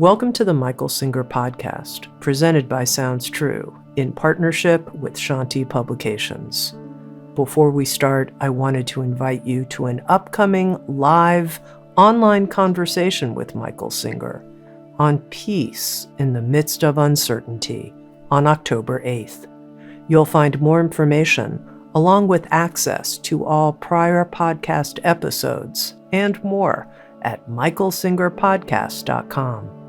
Welcome to the Michael Singer Podcast, presented by Sounds True, in partnership with Shanti Publications. Before we start, I wanted to invite you to an upcoming live online conversation with Michael Singer on peace in the midst of uncertainty on October 8th. You'll find more information, along with access to all prior podcast episodes and more at michaelsingerpodcast.com.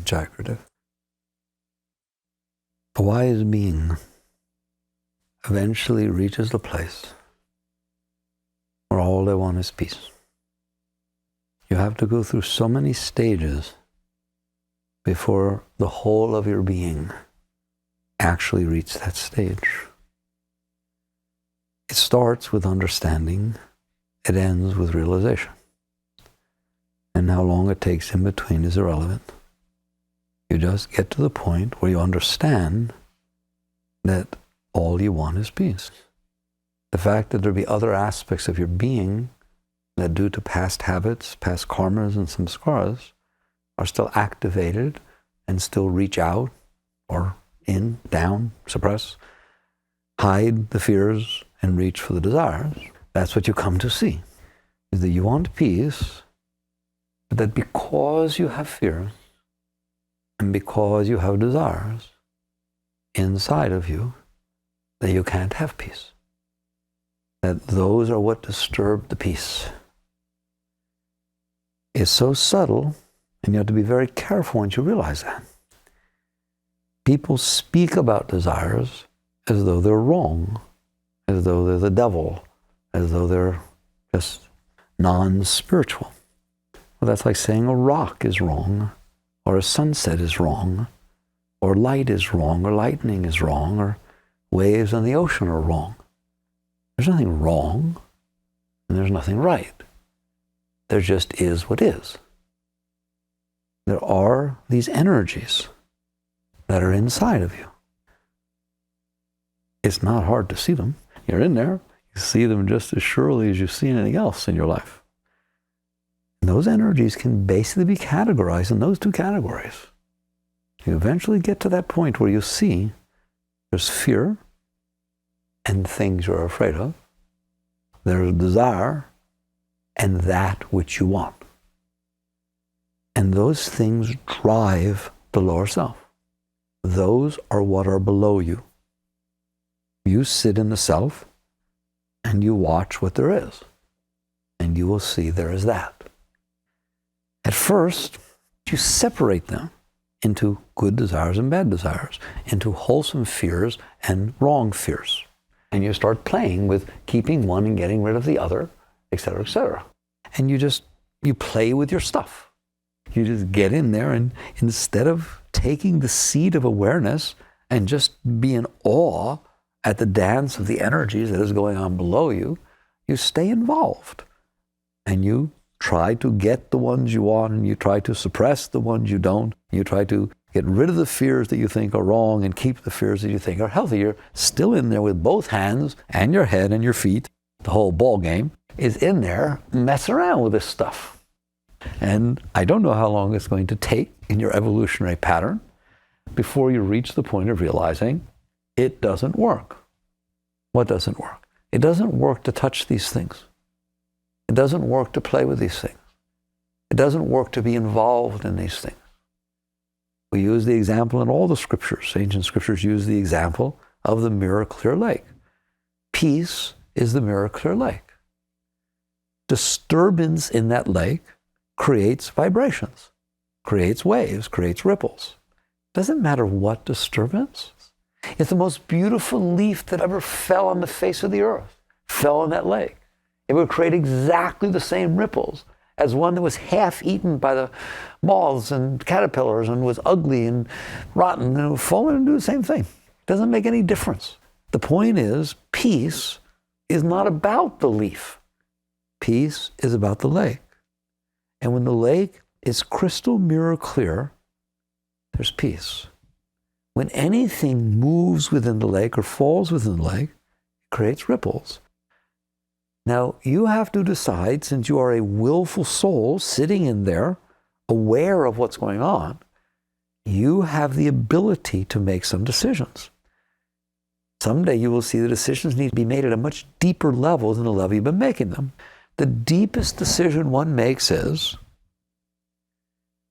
Doctorate. A wise being eventually reaches the place where all they want is peace. You have to go through so many stages before the whole of your being actually reach that stage. It starts with understanding, it ends with realization. And how long it takes in between is irrelevant. You just get to the point where you understand that all you want is peace. The fact that there be other aspects of your being that, due to past habits, past karmas, and some scars, are still activated and still reach out or in, down, suppress, hide the fears and reach for the desires. That's what you come to see, is that you want peace, but that because you have fears, and because you have desires inside of you, that you can't have peace. That those are what disturb the peace. It's so subtle, and you have to be very careful once you realize that. People speak about desires as though they're wrong, as though they're the devil, as though they're just non-spiritual. Well, that's like saying a rock is wrong, or a sunset is wrong, or light is wrong, or lightning is wrong, or waves on the ocean are wrong. There's nothing wrong, and there's nothing right. There just is what is. There are these energies that are inside of you. It's not hard to see them. You're in there. You see them just as surely as you see anything else in your life. And those energies can basically be categorized in those two categories. You eventually get to that point where you see there's fear and things you're afraid of. There's desire and that which you want. And those things drive the lower self. Those are what are below you. You sit in the self and you watch what there is. And you will see there is that. At first, you separate them into good desires and bad desires, into wholesome fears and wrong fears. And you start playing with keeping one and getting rid of the other, etc., etc. And you play with your stuff. You just get in there, and instead of taking the seed of awareness and just be in awe at the dance of the energies that is going on below you, you stay involved. And you try to get the ones you want, and you try to suppress the ones you don't. You try to get rid of the fears that you think are wrong and keep the fears that you think are healthy. You're still in there with both hands and your head and your feet. The whole ball game is in there messing around with this stuff. And I don't know how long it's going to take in your evolutionary pattern before you reach the point of realizing it doesn't work. What doesn't work? It doesn't work to touch these things. It doesn't work to play with these things. It doesn't work to be involved in these things. We use the example in all the scriptures. Ancient scriptures use the example of the mirror clear lake. Peace is the mirror clear lake. Disturbance in that lake creates vibrations, creates waves, creates ripples. Doesn't matter what disturbance. It's the most beautiful leaf that ever fell on the face of the earth, fell in that lake. It would create exactly the same ripples as one that was half eaten by the moths and caterpillars and was ugly and rotten and would fall in and do the same thing. It doesn't make any difference. The point is, peace is not about the leaf. peace is about the lake. And when the lake is crystal mirror clear, there's peace. When anything moves within the lake or falls within the lake, it creates ripples. Now, you have to decide, since you are a willful soul sitting in there, aware of what's going on, you have the ability to make some decisions. Someday you will see the decisions need to be made at a much deeper level than the level you've been making them. The deepest decision one makes is,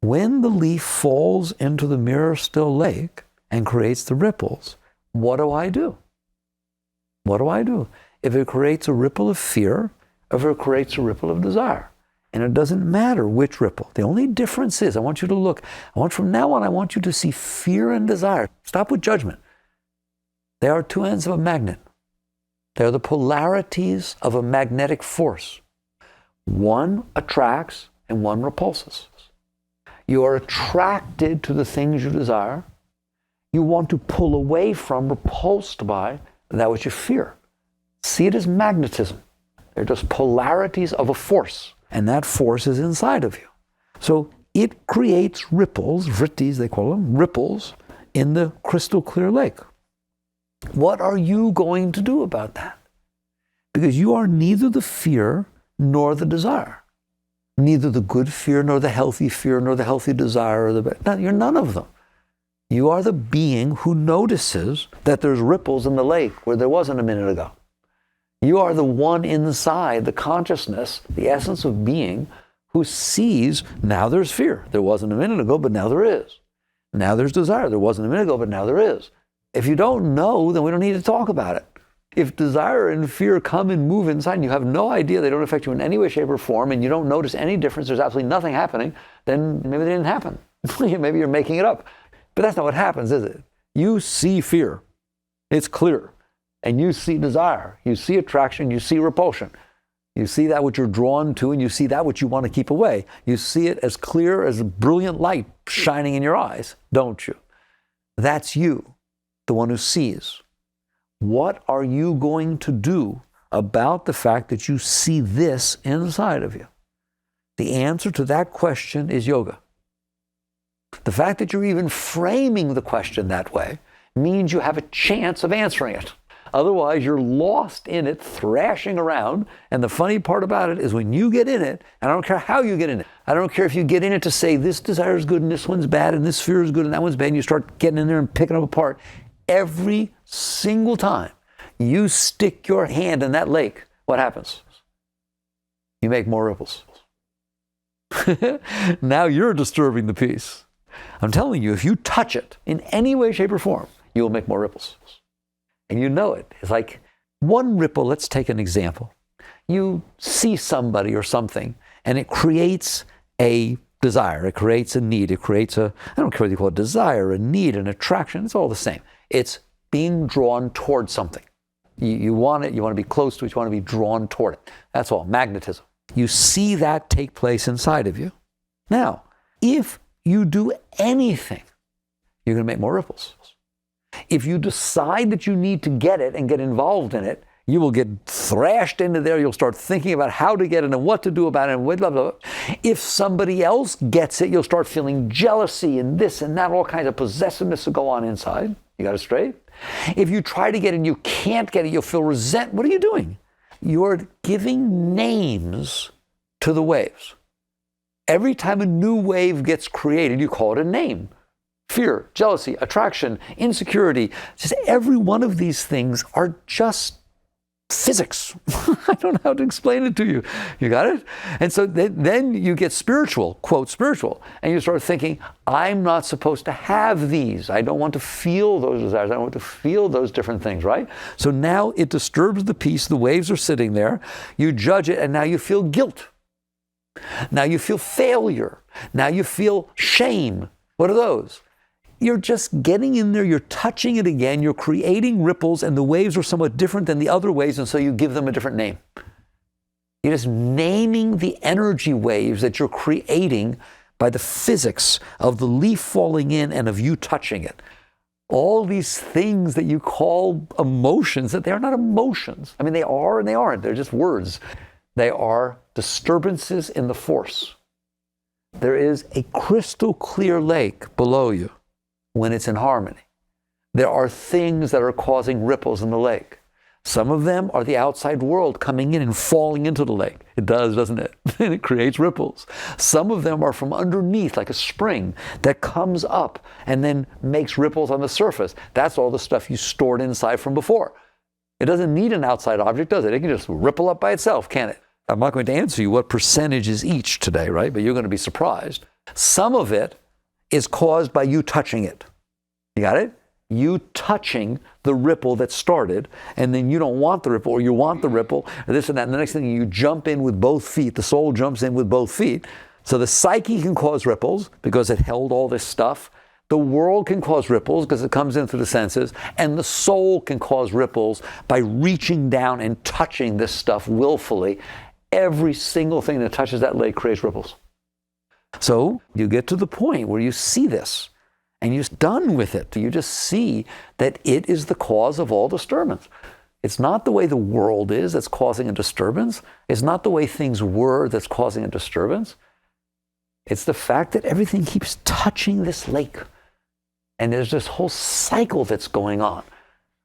when the leaf falls into the mirror still lake and creates the ripples, what do I do? What do I do? If it creates a ripple of fear, or if it creates a ripple of desire. And it doesn't matter which ripple. The only difference is, from now on, I want you to see fear and desire. Stop with judgment. They are two ends of a magnet. They are the polarities of a magnetic force. One attracts and one repulses. You are attracted to the things you desire. You want to pull away from, repulsed by, that which you fear. See it as magnetism. They're just polarities of a force, and that force is inside of you. So it creates ripples, vrittis they call them, ripples in the crystal clear lake. What are you going to do about that? Because you are neither the fear nor the desire. Neither the good fear nor the healthy fear nor the healthy desire. You're none of them. You are the being who notices that there's ripples in the lake where there wasn't a minute ago. You are the one inside, the consciousness, the essence of being, who sees now there's fear. There wasn't a minute ago, but now there is. Now there's desire. There wasn't a minute ago, but now there is. If you don't know, then we don't need to talk about it. If desire and fear come and move inside and you have no idea, they don't affect you in any way, shape, or form, and you don't notice any difference, there's absolutely nothing happening, then maybe they didn't happen. Maybe you're making it up. But that's not what happens, is it? You see fear. It's clear. And you see desire. You see attraction. You see repulsion. You see that which you're drawn to, and you see that which you want to keep away. You see it as clear as a brilliant light shining in your eyes, don't you? That's you, the one who sees. What are you going to do about the fact that you see this inside of you? The answer to that question is yoga. The fact that you're even framing the question that way means you have a chance of answering it. Otherwise, you're lost in it, thrashing around. And the funny part about it is when you get in it, and I don't care how you get in it. I don't care if you get in it to say this desire is good and this one's bad and this fear is good and that one's bad, and you start getting in there and picking them apart. Every single time you stick your hand in that lake, what happens? You make more ripples. Now you're disturbing the peace. I'm telling you, if you touch it in any way, shape, or form, you will make more ripples. And you know it. It's like one ripple. Let's take an example. You see somebody or something, and it creates a desire. It creates a need. It creates I don't care whether you call it desire, a need, an attraction. It's all the same. It's being drawn toward something. You want it. You want to be close to it. You want to be drawn toward it. That's all. Magnetism. You see that take place inside of you. Now, if you do anything, you're going to make more ripples. If you decide that you need to get it and get involved in it, you will get thrashed into there. You'll start thinking about how to get it and what to do about it and blah, blah, blah. If somebody else gets it, you'll start feeling jealousy and this and that, all kinds of possessiveness will go on inside. You got it straight? If you try to get it and you can't get it, you'll feel resent. What are you doing? You're giving names to the waves. Every time a new wave gets created, you call it a name. Fear, jealousy, attraction, insecurity. Just every one of these things are just physics. I don't know how to explain it to you. You got it? And so then you get spiritual, quote spiritual, and you start thinking, I'm not supposed to have these. I don't want to feel those desires. I don't want to feel those different things, right? So now it disturbs the peace. The waves are sitting there. You judge it, and now you feel guilt. Now you feel failure. Now you feel shame. What are those? You're just getting in there, you're touching it again, you're creating ripples, and the waves are somewhat different than the other waves, and so you give them a different name. You're just naming the energy waves that you're creating by the physics of the leaf falling in and of you touching it. All these things that you call emotions, that they're not emotions. I mean, they are and they aren't. They're just words. They are disturbances in the force. There is a crystal clear lake below you when it's in harmony. There are things that are causing ripples in the lake. Some of them are the outside world coming in and falling into the lake. It does, doesn't it? And it creates ripples. Some of them are from underneath, like a spring that comes up and then makes ripples on the surface. That's all the stuff you stored inside from before. It doesn't need an outside object, does it? It can just ripple up by itself, can't it? I'm not going to answer you what percentage is each today, right? But you're going to be surprised. Some of it is caused by you touching it. You got it? You touching the ripple that started, and then you don't want the ripple, or you want the ripple, or this and that. And the next thing, you jump in with both feet. The soul jumps in with both feet. So the psyche can cause ripples because it held all this stuff. The world can cause ripples because it comes in through the senses. And the soul can cause ripples by reaching down and touching this stuff willfully. Every single thing that touches that lake creates ripples. So you get to the point where you see this. And you're done with it. You just see that it is the cause of all disturbance. It's not the way the world is that's causing a disturbance. It's not the way things were that's causing a disturbance. It's the fact that everything keeps touching this lake. And there's this whole cycle that's going on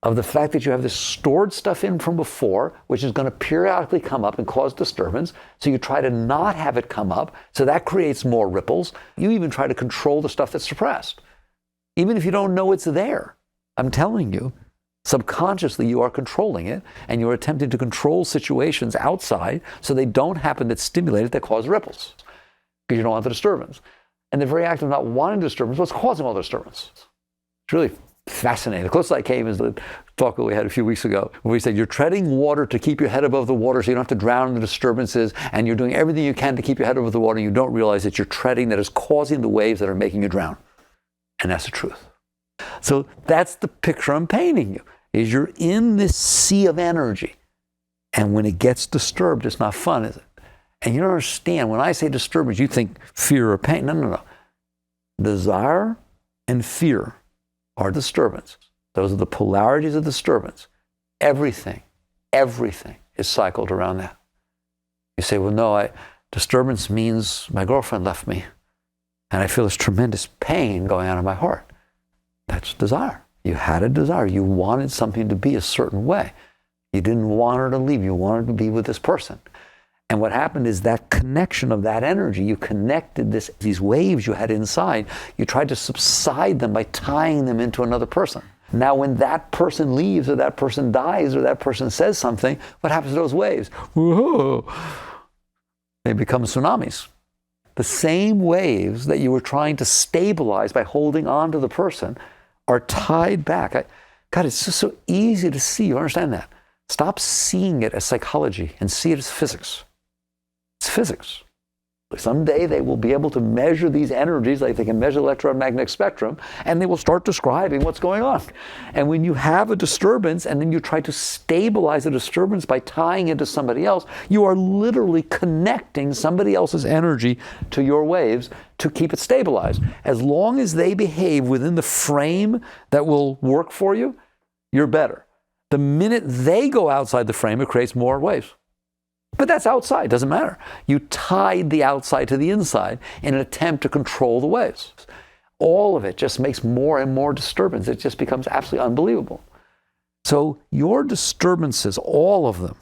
of the fact that you have this stored stuff in from before, which is going to periodically come up and cause disturbance. So you try to not have it come up. So that creates more ripples. You even try to control the stuff that's suppressed. Even if you don't know it's there, I'm telling you, subconsciously you are controlling it, and you're attempting to control situations outside so they don't happen that stimulate it, that cause ripples, because you don't want the disturbance. And the very act of not wanting disturbance, what's causing all the disturbance? It's really fascinating. The closest I came is the talk that we had a few weeks ago, where we said you're treading water to keep your head above the water so you don't have to drown in the disturbances, and you're doing everything you can to keep your head above the water, and you don't realize that you're treading that is causing the waves that are making you drown. And that's the truth. So that's the picture I'm painting you, is you're in this sea of energy. And when it gets disturbed, it's not fun, is it? And you don't understand, when I say disturbance, you think fear or pain. No. Desire and fear are disturbances. Those are the polarities of disturbance. Everything is cycled around that. You say, well, no, disturbance means my girlfriend left me. And I feel this tremendous pain going on in my heart. That's desire. You had a desire. You wanted something to be a certain way. You didn't want her to leave. You wanted to be with this person. And what happened is that connection of that energy, you connected these waves you had inside, you tried to subside them by tying them into another person. Now when that person leaves, or that person dies, or that person says something, what happens to those waves? Whoa! They become tsunamis. The same waves that you were trying to stabilize by holding on to the person are tied back. God, it's just so easy to see. You understand that? Stop seeing it as psychology and see it as physics. It's physics. Someday they will be able to measure these energies like they can measure the electromagnetic spectrum, and they will start describing what's going on. And when you have a disturbance and then you try to stabilize the disturbance by tying it to somebody else, you are literally connecting somebody else's energy to your waves to keep it stabilized. As long as they behave within the frame that will work for you, you're better. The minute they go outside the frame, it creates more waves. But that's outside, doesn't matter. You tied the outside to the inside in an attempt to control the waves. All of it just makes more and more disturbance. It just becomes absolutely unbelievable. So your disturbances, all of them,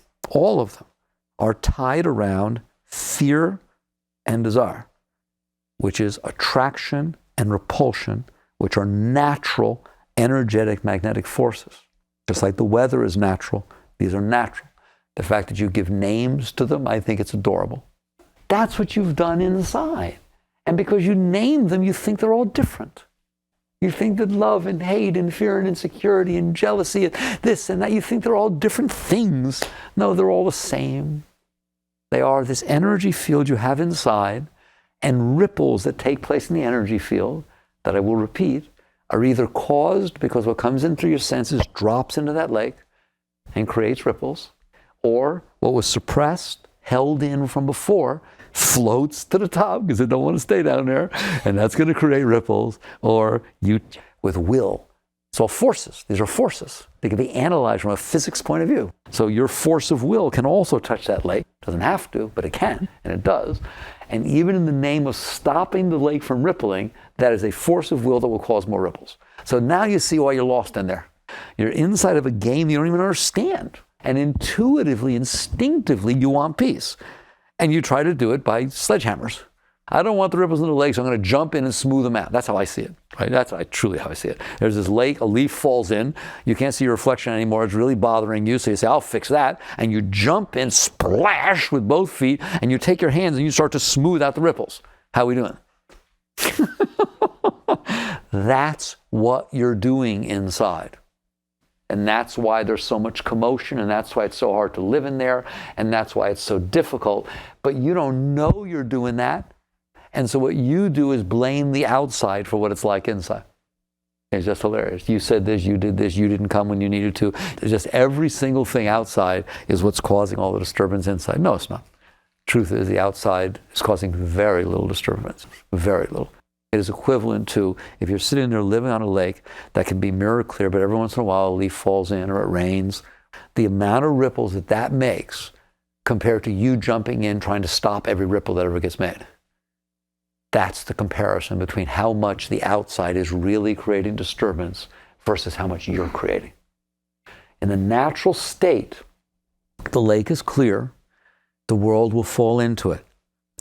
are tied around fear and desire, which is attraction and repulsion, which are natural, energetic, magnetic forces. Just like the weather is natural, these are natural. The fact that you give names to them, I think it's adorable. That's what you've done inside. And because you name them, you think they're all different. You think that love and hate and fear and insecurity and jealousy and this and that, you think they're all different things. No, they're all the same. They are this energy field you have inside, and ripples that take place in the energy field, that I will repeat, are either caused because what comes in through your senses drops into that lake and creates ripples, or what was suppressed, held in from before, floats to the top because it don't want to stay down there, and that's going to create ripples. Or you, with will, it's all forces. These are forces. They can be analyzed from a physics point of view. So your force of will can also touch that lake. Doesn't have to, but it can, and it does. And even in the name of stopping the lake from rippling, that is a force of will that will cause more ripples. So now you see why you're lost in there. You're inside of a game you don't even understand. And intuitively, instinctively, you want peace. And you try to do it by sledgehammers. I don't want the ripples in the lake, so I'm going to jump in and smooth them out. That's how I see it. Right? That's truly how I see it. There's this lake, a leaf falls in, you can't see your reflection anymore, it's really bothering you, so you say, I'll fix that, and you jump in, splash with both feet, and you take your hands and you start to smooth out the ripples. How are we doing? That's what you're doing inside. And that's why there's so much commotion, and that's why it's so hard to live in there, and that's why it's so difficult. But you don't know you're doing that. And so what you do is blame the outside for what it's like inside. It's just hilarious. You said this, you did this, you didn't come when you needed to. It's just every single thing outside is what's causing all the disturbance inside. No, it's not. Truth is the outside is causing very little disturbance, very little. It is equivalent to if you're sitting there living on a lake that can be mirror clear, but every once in a while a leaf falls in or it rains. The amount of ripples that makes compared to you jumping in trying to stop every ripple that ever gets made. That's the comparison between how much the outside is really creating disturbance versus how much you're creating. In the natural state, the lake is clear, the world will fall into it.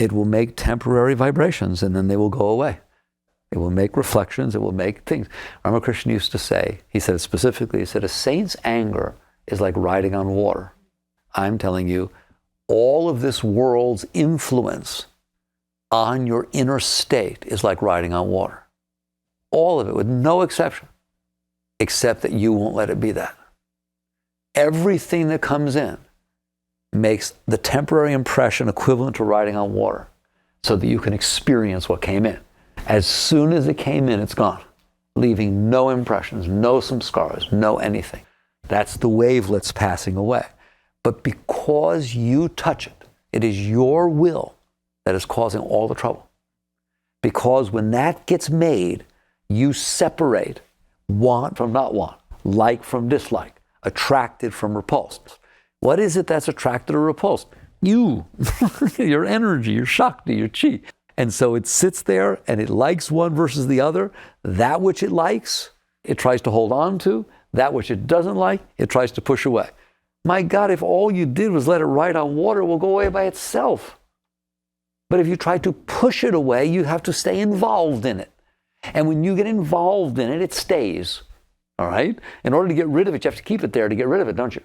It will make temporary vibrations and then they will go away. It will make reflections, it will make things. Ramakrishna used to say, he said it specifically, he said, a saint's anger is like riding on water. I'm telling you, all of this world's influence on your inner state is like riding on water. All of it, with no exception, except that you won't let it be that. Everything that comes in makes the temporary impression equivalent to riding on water so that you can experience what came in. As soon as it came in, it's gone, leaving no impressions, no samskaras, no anything. That's the wavelets passing away. But because you touch it, it is your will that is causing all the trouble. Because when that gets made, you separate want from not want, like from dislike, attracted from repulsed. What is it that's attracted or repulsed? You, your energy, your shakti, your chi. And so it sits there and it likes one versus the other. That which it likes, it tries to hold on to. That which it doesn't like, it tries to push away. My God, if all you did was let it ride on water, it will go away by itself. But if you try to push it away, you have to stay involved in it. And when you get involved in it, it stays. All right? In order to get rid of it, you have to keep it there to get rid of it, don't you?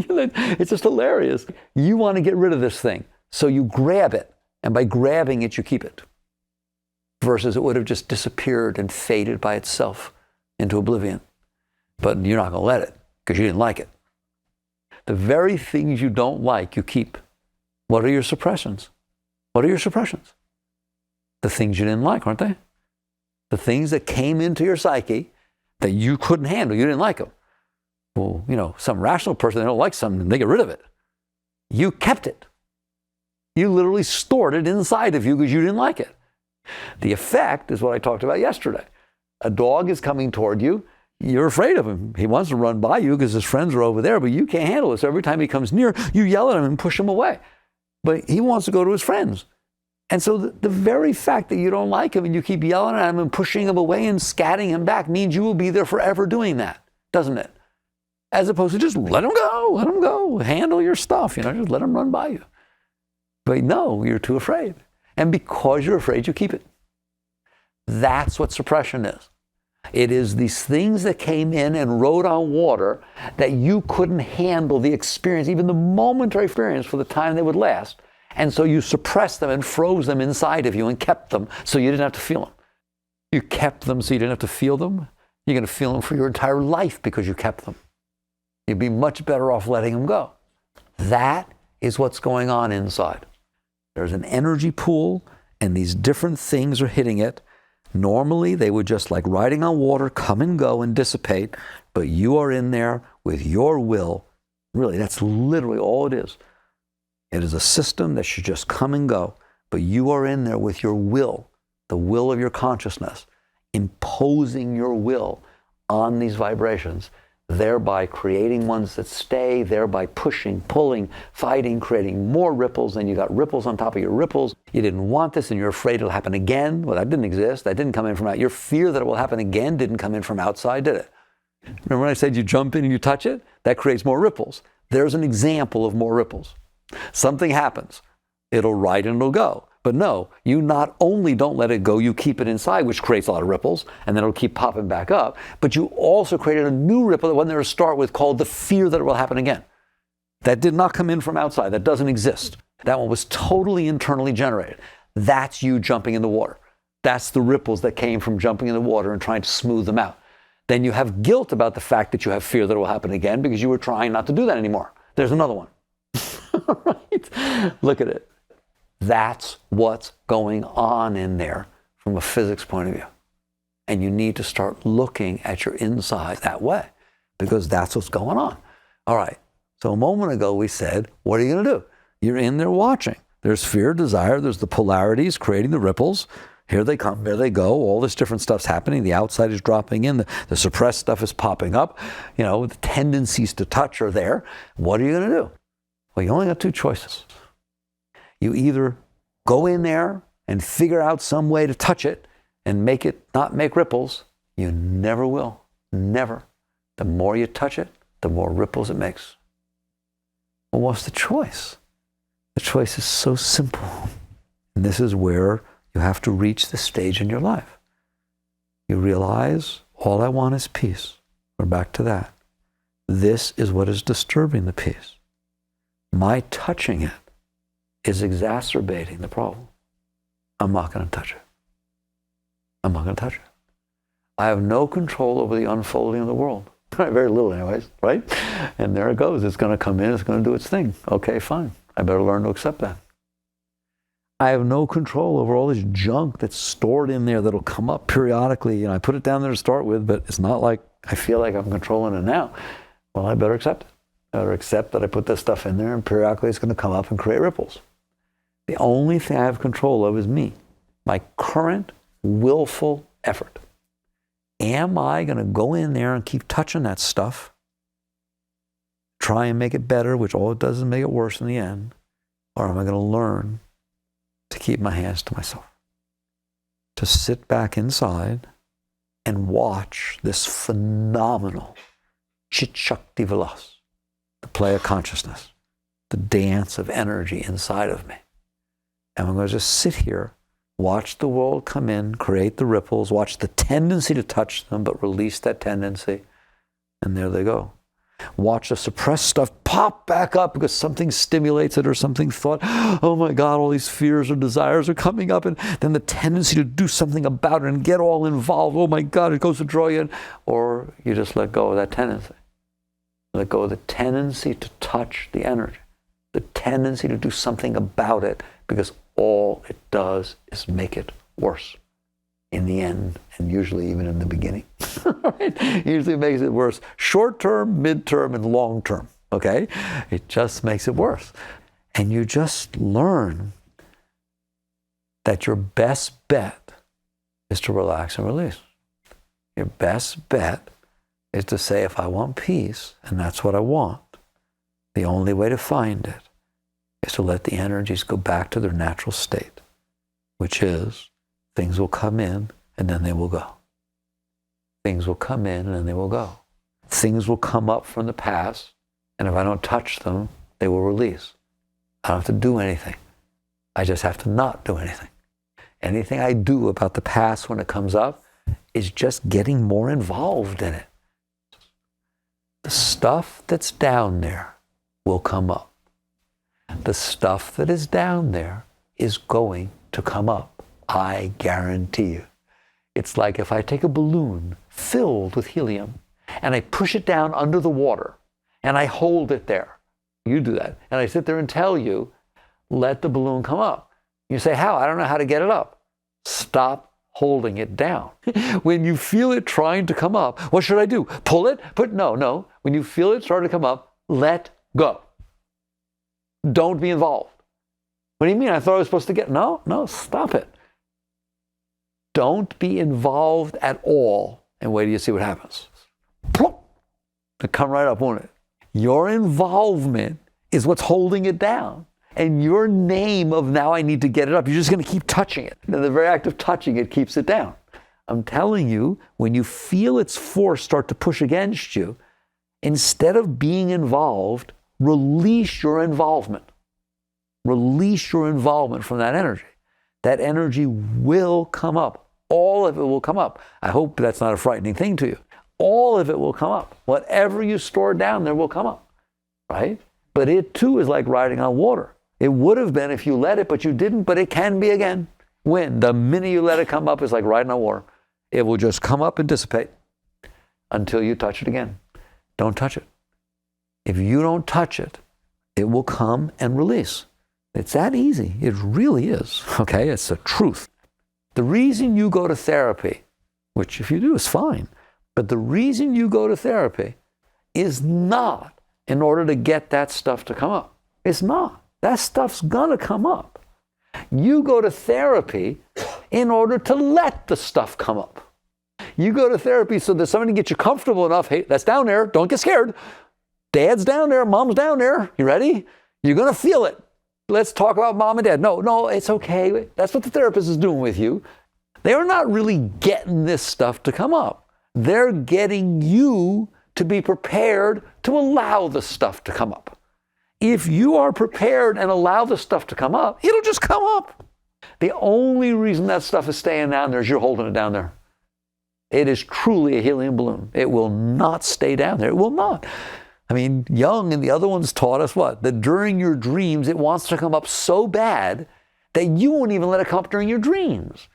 It's just hilarious. You want to get rid of this thing, so you grab it. And by grabbing it, you keep it. Versus it would have just disappeared and faded by itself into oblivion. But you're not going to let it because you didn't like it. The very things you don't like, you keep. What are your suppressions? What are your suppressions? The things you didn't like, aren't they? The things that came into your psyche that you couldn't handle, you didn't like them. Well, some rational person, they don't like something, they get rid of it. You kept it. You literally stored it inside of you because you didn't like it. The effect is what I talked about yesterday. A dog is coming toward you. You're afraid of him. He wants to run by you because his friends are over there, but you can't handle it. So every time he comes near, you yell at him and push him away. But he wants to go to his friends. And so the very fact that you don't like him and you keep yelling at him and pushing him away and scatting him back means you will be there forever doing that, doesn't it? As opposed to just let him go, handle your stuff, just let him run by you. But no, you're too afraid. And because you're afraid, you keep it. That's what suppression is. It is these things that came in and rode on water that you couldn't handle the experience, even the momentary experience for the time they would last. And so you suppressed them and froze them inside of you and kept them so you didn't have to feel them. You kept them so you didn't have to feel them. You're going to feel them for your entire life because you kept them. You'd be much better off letting them go. That is what's going on inside. There's an energy pool and these different things are hitting it. Normally, they would just like riding on water, come and go and dissipate, but you are in there with your will. Really, that's literally all it is. It is a system that should just come and go, but you are in there with your will, the will of your consciousness, imposing your will on these vibrations. thereby creating ones that stay, thereby pushing, pulling, fighting, creating more ripples, and you got ripples on top of your ripples. You didn't want this and you're afraid it'll happen again. Well, that didn't exist. That didn't come in from out. Your fear that it will happen again didn't come in from outside, did it? Remember when I said you jump in and you touch it? That creates more ripples. There's an example of more ripples. Something happens. It'll right and it'll go. But no, you not only don't let it go, you keep it inside, which creates a lot of ripples, and then it'll keep popping back up, but you also created a new ripple that wasn't there to start with called the fear that it will happen again. That did not come in from outside. That doesn't exist. That one was totally internally generated. That's you jumping in the water. That's the ripples that came from jumping in the water and trying to smooth them out. Then you have guilt about the fact that you have fear that it will happen again because you were trying not to do that anymore. There's another one. Right? Look at it. That's what's going on in there from a physics point of view. And you need to start looking at your inside that way because that's what's going on. All right. So a moment ago we said, what are you going to do? You're in there watching. There's fear, desire. There's the polarities creating the ripples. Here they come, here they go. All this different stuff's happening. The outside is dropping in. The suppressed stuff is popping up. You know, the tendencies to touch are there. What are you going to do? Well, you only got two choices. You either go in there and figure out some way to touch it and make it not make ripples. You never will. Never. The more you touch it, the more ripples it makes. Well, what's the choice? The choice is so simple. And this is where you have to reach the stage in your life. You realize all I want is peace. We're back to that. This is what is disturbing the peace. My touching it is exacerbating the problem. I'm not going to touch it. I'm not going to touch it. I have no control over the unfolding of the world. Very little anyways, right? And there it goes. It's going to come in. It's going to do its thing. Okay, fine. I better learn to accept that. I have no control over all this junk that's stored in there that'll come up periodically. And I put it down there to start with, but it's not like I feel like I'm controlling it now. Well, I better accept it. I better accept that I put this stuff in there and periodically it's going to come up and create ripples. The only thing I have control of is me, my current willful effort. Am I going to go in there and keep touching that stuff, try and make it better, which all it does is make it worse in the end, or am I going to learn to keep my hands to myself, to sit back inside and watch this phenomenal Chit Shakti Vilas, the play of consciousness, the dance of energy inside of me. And I'm going to just sit here, watch the world come in, create the ripples, watch the tendency to touch them, but release that tendency. And there they go. Watch the suppressed stuff pop back up because something stimulates it or something thought, oh my God, all these fears or desires are coming up. And then the tendency to do something about it and get all involved. Oh my God, it goes to draw you in. Or you just let go of that tendency. Let go of the tendency to touch the energy. The tendency to do something about it because all it does is make it worse in the end, and usually even in the beginning. Right? Usually makes it worse short term, mid-term, and long term. Okay? It just makes it worse. And you just learn that your best bet is to relax and release. Your best bet is to say, if I want peace, and that's what I want, the only way to find it is to let the energies go back to their natural state, which is things will come in and then they will go. Things will come in and then they will go. Things will come up from the past, and if I don't touch them, they will release. I don't have to do anything. I just have to not do anything. Anything I do about the past when it comes up is just getting more involved in it. The stuff that's down there will come up. The stuff that is down there is going to come up. I guarantee you. It's like if I take a balloon filled with helium and I push it down under the water and I hold it there. You do that. And I sit there and tell you, let the balloon come up. You say, how? I don't know how to get it up. Stop holding it down. When you feel it trying to come up, what should I do? Pull it? No. When you feel it start to come up, let go. Don't be involved. What do you mean? I thought I was supposed to get... No, stop it. Don't be involved at all and wait till you see what happens. It'll come right up, won't it? Your involvement is what's holding it down. And your name of now I need to get it up, you're just going to keep touching it. And the very act of touching it keeps it down. I'm telling you, when you feel its force start to push against you, instead of being involved, release your involvement. Release your involvement from that energy. That energy will come up. All of it will come up. I hope that's not a frightening thing to you. All of it will come up. Whatever you store down there will come up, right? But it too is like riding on water. It would have been if you let it, but you didn't, but it can be again. When? The minute you let it come up, it's like riding on water. It will just come up and dissipate until you touch it again. Don't touch it. If you don't touch it, it will come and release. It's that easy. It really is. Okay? It's the truth. The reason you go to therapy, which if you do is fine, but the reason you go to therapy is not in order to get that stuff to come up. It's not. That stuff's gonna come up. You go to therapy in order to let the stuff come up. You go to therapy so that somebody gets you comfortable enough. Hey, that's down there. Don't get scared. Dad's down there. Mom's down there. You ready? You're gonna feel it. Let's talk about mom and dad. No, it's okay. That's what the therapist is doing with you. They're not really getting this stuff to come up. They're getting you to be prepared to allow the stuff to come up. If you are prepared and allow the stuff to come up, it'll just come up. The only reason that stuff is staying down there is you're holding it down there. It is truly a helium balloon. It will not stay down there. It will not. I mean, Jung and the other ones taught us what? That during your dreams, it wants to come up so bad that you won't even let it come up during your dreams.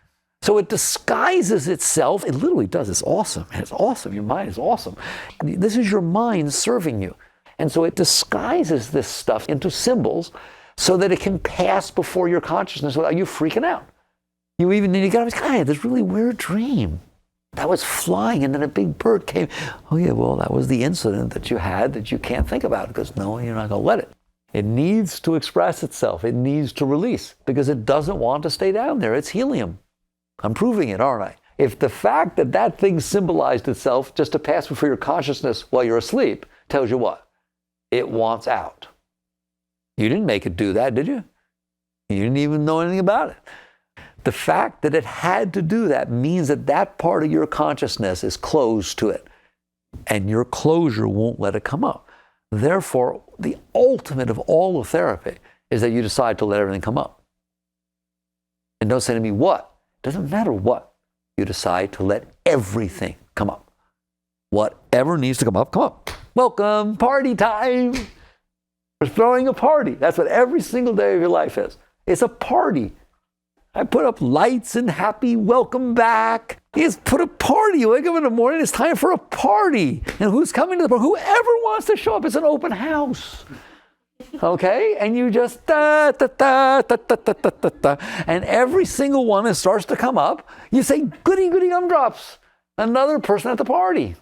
So it disguises itself. It literally does. It's awesome. It's awesome. Your mind is awesome. This is your mind serving you. And so it disguises this stuff into symbols so that it can pass before your consciousness without you freaking out. You got to I had this really weird dream. I was flying and then a big bird came. Oh yeah, well, that was the incident that you had that you can't think about because no, you're not going to let it. It needs to express itself. It needs to release because it doesn't want to stay down there. It's helium. I'm proving it, aren't I? If the fact that that thing symbolized itself just to pass before your consciousness while you're asleep tells you what? It wants out. You didn't make it do that, did you? You didn't even know anything about it. The fact that it had to do that means that that part of your consciousness is closed to it. And your closure won't let it come up. Therefore, the ultimate of all of therapy is that you decide to let everything come up. And don't say to me, what? It doesn't matter what. You decide to let everything come up. Whatever needs to come up, come up. Welcome, party time. We're throwing a party. That's what every single day of your life is. It's a party. I put up lights and happy welcome back. It's put a party. You wake up in the morning, it's time for a party. And who's coming to the party? Whoever wants to show up. It's an open house. Okay? And you just da, da, da, da, da, da, da, da. And every single one that starts to come up, you say, goody, goody gumdrops. Another person at the party.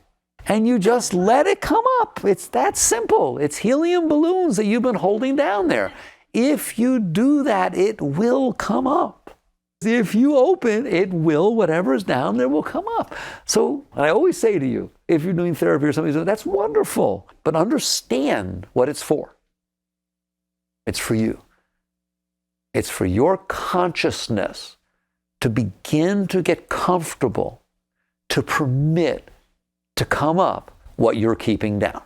And you just let it come up. It's that simple. It's helium balloons that you've been holding down there. If you do that, it will come up. If you open, it will, whatever is down there will come up. So I always say to you, if you're doing therapy or something, that's wonderful. But understand what it's for. It's for you. It's for your consciousness to begin to get comfortable, to permit to come up what you're keeping down.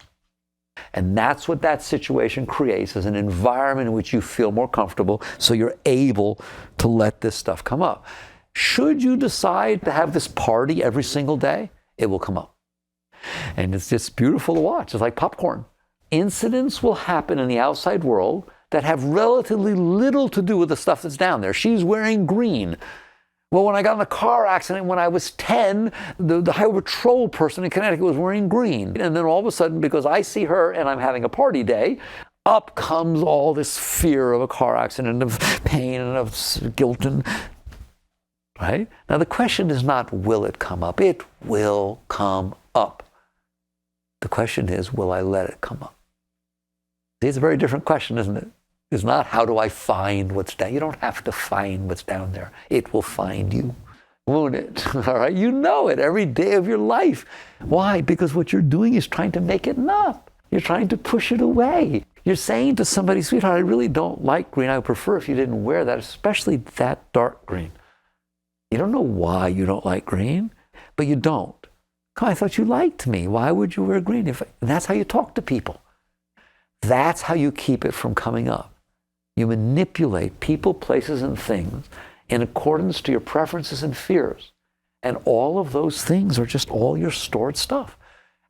And that's what that situation creates, is an environment in which you feel more comfortable so you're able to let this stuff come up. Should you decide to have this party every single day, it will come up. And it's just beautiful to watch. It's like popcorn. Incidents will happen in the outside world that have relatively little to do with the stuff that's down there. She's wearing green. Well, when I got in a car accident when I was 10, the highway patrol person in Connecticut was wearing green. And then all of a sudden, because I see her and I'm having a party day, up comes all this fear of a car accident, of pain and of guilt. Right? Now, the question is not, will it come up? It will come up. The question is, will I let it come up? See, it's a very different question, isn't it? It's not, how do I find what's down? You don't have to find what's down there. It will find you. wounded. All right? You know it every day of your life. Why? Because what you're doing is trying to make it not. You're trying to push it away. You're saying to somebody, sweetheart, I really don't like green. I would prefer if you didn't wear that, especially that dark green. You don't know why you don't like green, but you don't. I thought you liked me. Why would you wear green? And that's how you talk to people. That's how you keep it from coming up. You manipulate people, places, and things in accordance to your preferences and fears. And all of those things are just all your stored stuff.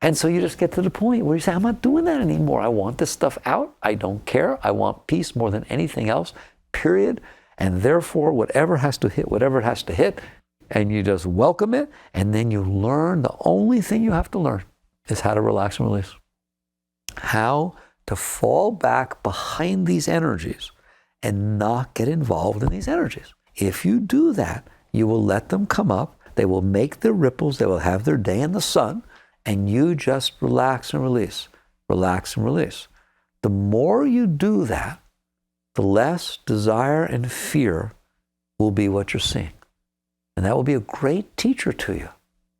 And so you just get to the point where you say, I'm not doing that anymore. I want this stuff out. I don't care. I want peace more than anything else, period. And therefore, whatever has to hit, whatever it has to hit, and you just welcome it, and then you learn. The only thing you have to learn is how to relax and release. How to fall back behind these energies and not get involved in these energies. If you do that, you will let them come up. They will make their ripples. They will have their day in the sun. And you just relax and release. Relax and release. The more you do that, the less desire and fear will be what you're seeing. And that will be a great teacher to you.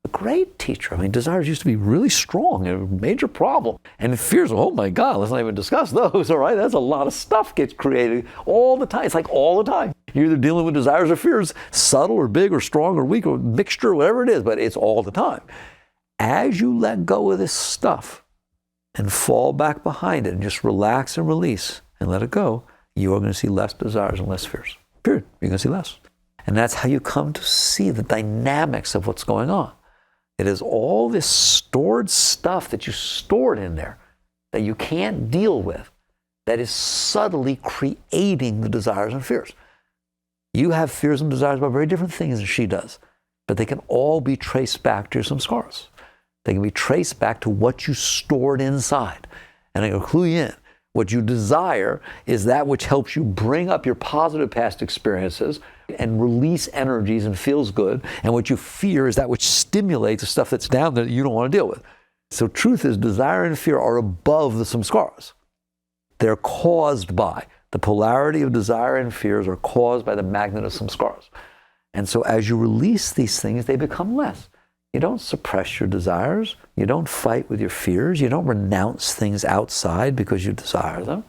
A great teacher. I mean, desires used to be really strong, a major problem. And fears, oh my God, let's not even discuss those, all right? That's a lot of stuff gets created all the time. It's like all the time. You're either dealing with desires or fears, subtle or big or strong or weak or mixture, whatever it is, but it's all the time. As you let go of this stuff and fall back behind it and just relax and release and let it go, you are going to see less desires and less fears. Period. You're going to see less. And that's how you come to see the dynamics of what's going on. It is all this stored stuff that you stored in there that you can't deal with that is subtly creating the desires and fears. You have fears and desires about very different things than she does, but they can all be traced back to your samskaras. They can be traced back to what you stored inside. And I can clue you in. What you desire is that which helps you bring up your positive past experiences and release energies and feels good. And what you fear is that which stimulates the stuff that's down there that you don't want to deal with. So truth is, desire and fear are above the samskaras. They're caused by, the polarity of desire and fears are caused by the magnet of samskaras. And so as you release these things, they become less. You don't suppress your desires. You don't fight with your fears. You don't renounce things outside because you desire them.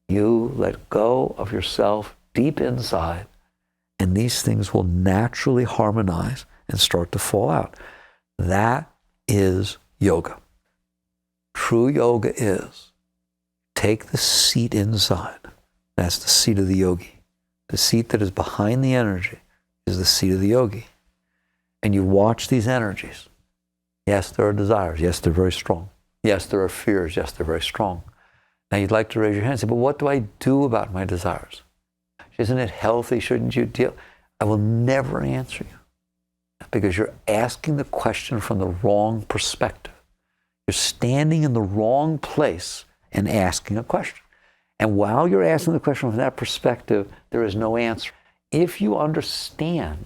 You let go of yourself deep inside, and these things will naturally harmonize and start to fall out. That is yoga. True yoga is take the seat inside. That's the seat of the yogi. The seat that is behind the energy is the seat of the yogi. And you watch these energies. Yes, there are desires. Yes, they're very strong. Yes, there are fears. Yes, they're very strong. Now you'd like to raise your hand and say, but what do I do about my desires? Isn't it healthy? Shouldn't you deal? I will never answer you because you're asking the question from the wrong perspective. You're standing in the wrong place and asking a question. And while you're asking the question from that perspective, there is no answer. If you understand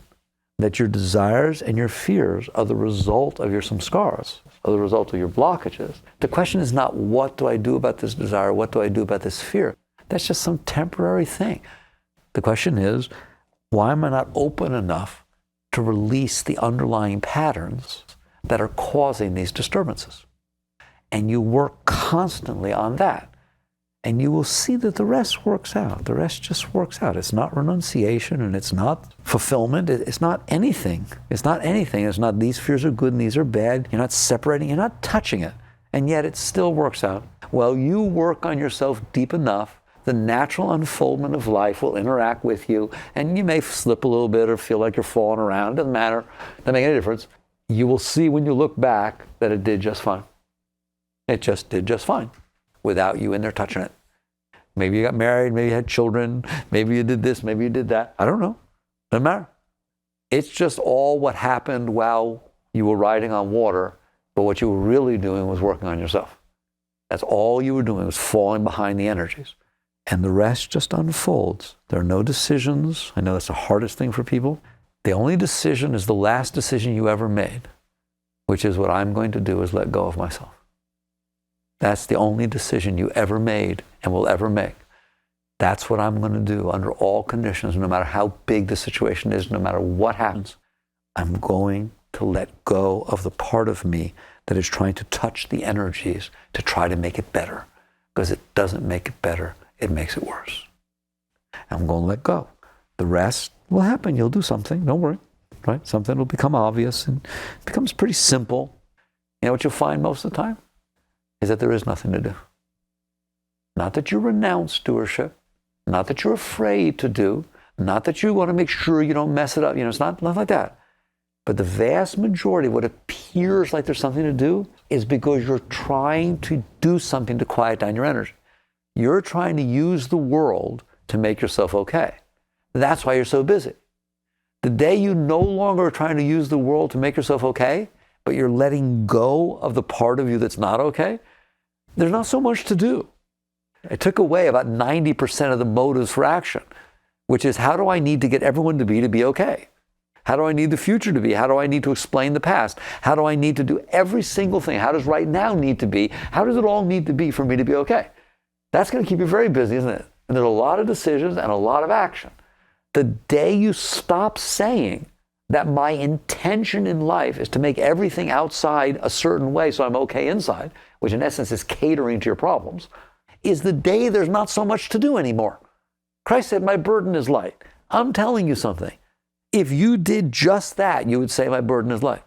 that your desires and your fears are the result of your samskaras, are the result of your blockages, the question is not, what do I do about this desire? What do I do about this fear? That's just some temporary thing. The question is, why am I not open enough to release the underlying patterns that are causing these disturbances? And you work constantly on that. And you will see that the rest works out. The rest just works out. It's not renunciation and it's not fulfillment. It's not anything. It's not anything. It's not these fears are good and these are bad. You're not separating. You're not touching it. And yet it still works out. Well, you work on yourself deep enough, the natural unfoldment of life will interact with you, and you may slip a little bit or feel like you're falling around. It doesn't matter. Doesn't make any difference. You will see when you look back that it did just fine. It just did just fine without you in there touching it. Maybe you got married, maybe you had children, maybe you did this, maybe you did that. I don't know. Doesn't matter. It's just all what happened while you were riding on water, but what you were really doing was working on yourself. That's all you were doing, was falling behind the energies. And the rest just unfolds. There are no decisions. I know that's the hardest thing for people. The only decision is the last decision you ever made, which is what I'm going to do is let go of myself. That's the only decision you ever made and will ever make. That's what I'm going to do under all conditions, no matter how big the situation is, no matter what happens. I'm going to let go of the part of me that is trying to touch the energies to try to make it better. Because it doesn't make it better, it makes it worse. I'm going to let go. The rest will happen. You'll do something, don't worry. Right? Something will become obvious and it becomes pretty simple. You know what you'll find most of the time? Is that there is nothing to do. Not that you renounce stewardship, not that you're afraid to do, not that you want to make sure you don't mess it up. It's not like that. But the vast majority of what appears like there's something to do is because you're trying to do something to quiet down your energy. You're trying to use the world to make yourself okay. That's why you're so busy. The day you no longer are trying to use the world to make yourself okay, but you're letting go of the part of you that's not okay, there's not so much to do. It took away about 90% of the motives for action, which is how do I need to get everyone to be okay? How do I need the future to be? How do I need to explain the past? How do I need to do every single thing? How does right now need to be? How does it all need to be for me to be okay? That's going to keep you very busy, isn't it? And there's a lot of decisions and a lot of action. The day you stop saying that my intention in life is to make everything outside a certain way so I'm okay inside, which in essence is catering to your problems, is the day there's not so much to do anymore. Christ said, my burden is light. I'm telling you something. If you did just that, you would say my burden is light.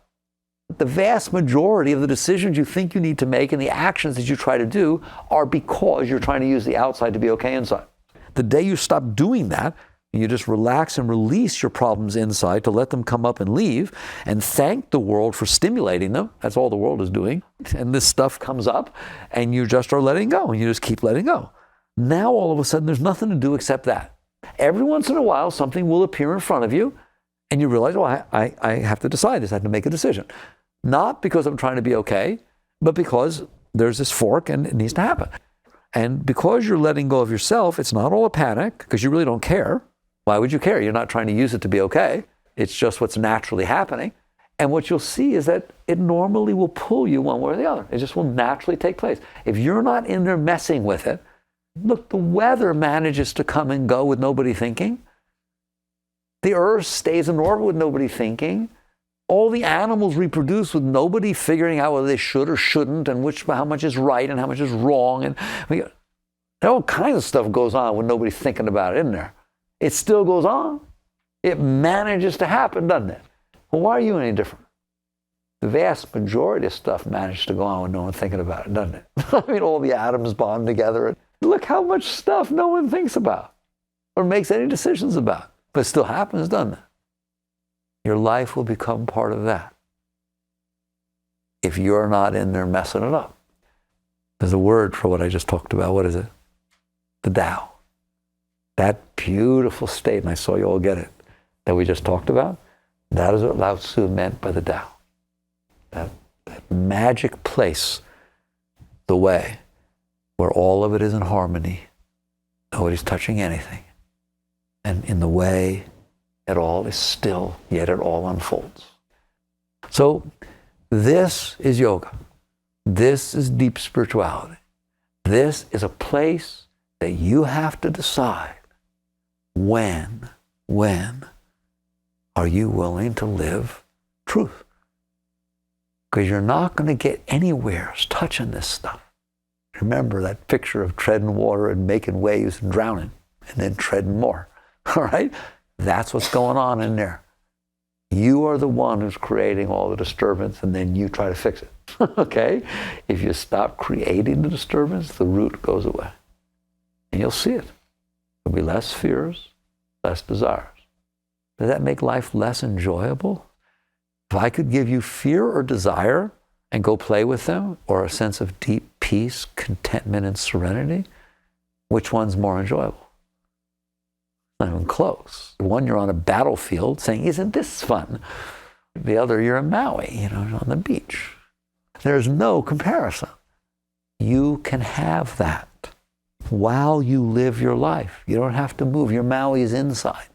The vast majority of the decisions you think you need to make and the actions that you try to do are because you're trying to use the outside to be okay inside. The day you stop doing that, you just relax and release your problems inside to let them come up and leave and thank the world for stimulating them. That's all the world is doing. And this stuff comes up and you just are letting go and you just keep letting go. Now all of a sudden there's nothing to do except that. Every once in a while something will appear in front of you and you realize, well, I have to decide this. I have to make a decision. Not because I'm trying to be okay, but because there's this fork and it needs to happen. And because you're letting go of yourself, it's not all a panic because you really don't care. Why would you care? You're not trying to use it to be okay. It's just what's naturally happening. And what you'll see is that it normally will pull you one way or the other. It just will naturally take place. If you're not in there messing with it, look, the weather manages to come and go with nobody thinking. The earth stays in orbit with nobody thinking. All the animals reproduce with nobody figuring out whether they should or shouldn't and how much is right and how much is wrong. And all kinds of stuff goes on with nobody thinking about it in there. It still goes on. It manages to happen, doesn't it? Well, why are you any different? The vast majority of stuff manages to go on with no one thinking about it, doesn't it? I mean, all the atoms bond together. Look how much stuff no one thinks about or makes any decisions about. But it still happens, doesn't it? Your life will become part of that if you're not in there messing it up. There's a word for what I just talked about. What is it? The Tao. That beautiful state, and I saw you all get it, that we just talked about, that is what Lao Tzu meant by the Tao. That magic place, the way, where all of it is in harmony, nobody's touching anything, and in the way, it all is still, yet it all unfolds. So this is yoga. This is deep spirituality. This is a place that you have to decide when are you willing to live truth? Because you're not going to get anywhere touching this stuff. Remember that picture of treading water and making waves and drowning and then treading more, all right? That's what's going on in there. You are the one who's creating all the disturbance and then you try to fix it, okay? If you stop creating the disturbance, the root goes away. And you'll see it. There'll be less fears, less desires. Does that make life less enjoyable? If I could give you fear or desire and go play with them, or a sense of deep peace, contentment, and serenity, which one's more enjoyable? Not even close. One, you're on a battlefield saying, isn't this fun? The other, you're in Maui, on the beach. There's no comparison. You can have that while you live your life. You don't have to move. Your Maui is inside.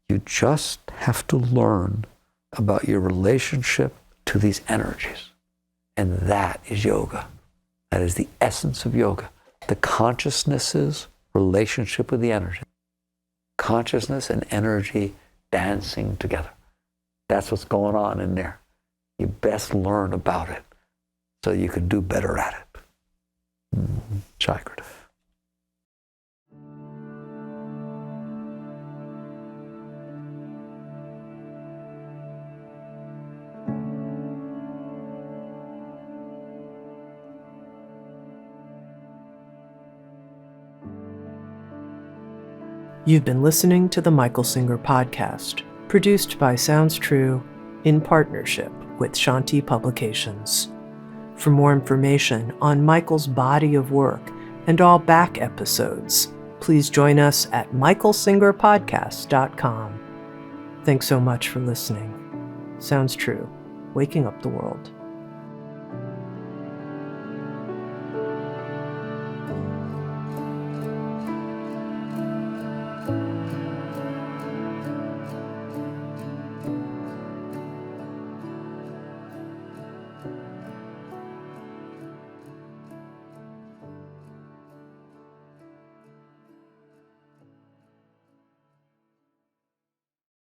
You just have to learn about your relationship to these energies. And that is yoga. That is the essence of yoga. The consciousness's relationship with the energy. Consciousness and energy dancing together. That's what's going on in there. You best learn about it so you can do better at it. Chakrative. You've been listening to the Michael Singer Podcast, produced by Sounds True in partnership with Shanti Publications. For more information on Michael's body of work and all back episodes, please join us at michaelsingerpodcast.com. Thanks so much for listening. Sounds True, waking up the world.